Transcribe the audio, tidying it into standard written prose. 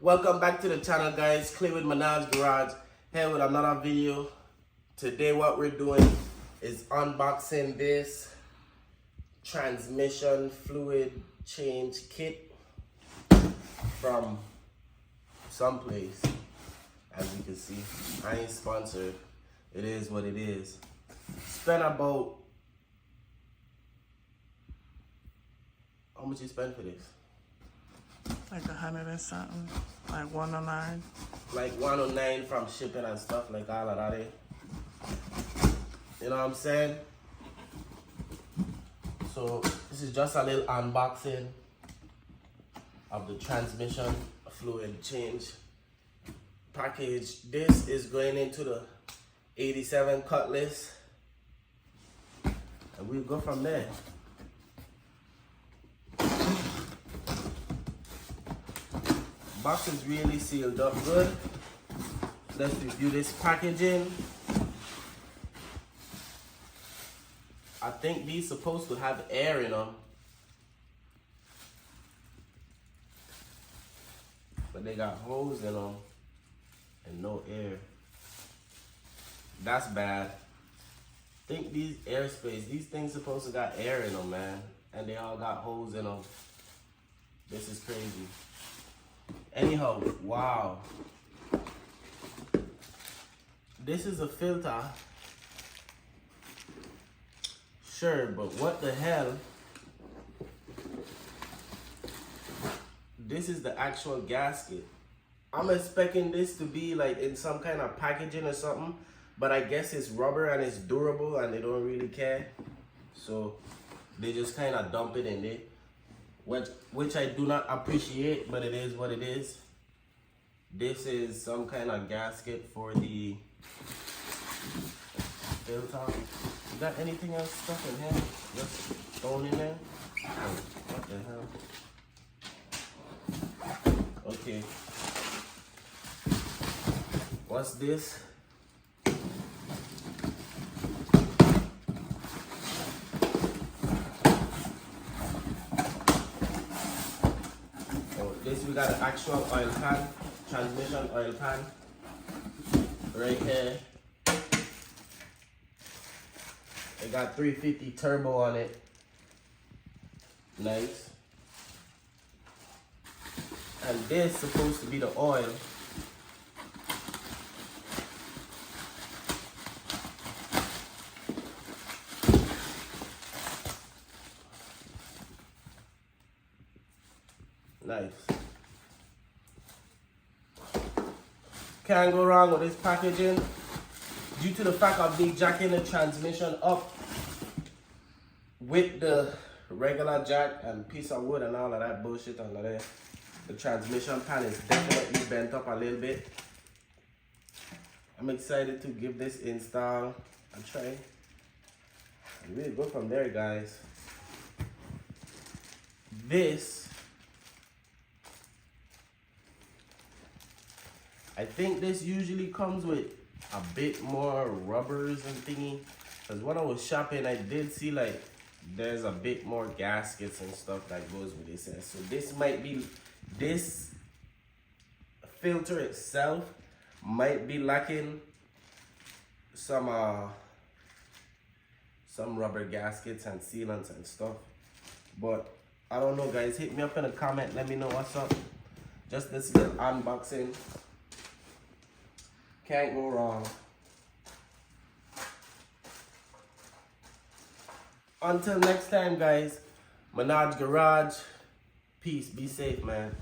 Welcome back to the channel, guys. Clay with TheMinajGarage here with another video. Today what we're doing is unboxing this transmission fluid change kit from someplace. As you can see, I ain't sponsored. It is what it is. Spent about, how much you spend for this? Like 100 and something, like 109. Like 109 from shipping and stuff, like all of that. You know what I'm saying? So this is just a little unboxing of the transmission fluid change package. This is going into the 87 Cutlass, and we'll go from there. Box is really sealed up good. Let's review this packaging. I think these supposed to have air in them, but they got holes in them and no air. That's bad. Think these airspace, these things supposed to got air in them, man, and they all got holes in them. This is crazy. Anyhow, wow. This is a filter. Sure, but what the hell? This is the actual gasket. I'm expecting this to be like in some kind of packaging or something, but I guess it's rubber and it's durable and they don't really care. So they just kind of dump it in there. Which I do not appreciate, but it is what it is. This is some kind of gasket for the filter. You got anything else stuck in here? Just thrown in there? Oh, what the hell? Okay. What's this? We got an actual oil pan, transmission oil pan, right here. It got 350 turbo on it. Nice. And this supposed to be the oil. Nice. Can't go wrong with this packaging. Due to the fact of me jacking the transmission up with the regular jack and piece of wood and all of that bullshit under there, the transmission pan is definitely bent up a little bit. I'm excited to give this install a try. And we'll go from there, guys. This, I think this usually comes with a bit more rubbers and thingy. Because when I was shopping, I did see like there's a bit more gaskets and stuff that goes with this. So this might be, this filter itself might be lacking some rubber gaskets and sealants and stuff. But I don't know, guys. Hit me up in a comment. Let me know what's up. Just this little unboxing. Can't go wrong. Until next time, guys. TheMinajGarage. Peace. Be safe, man.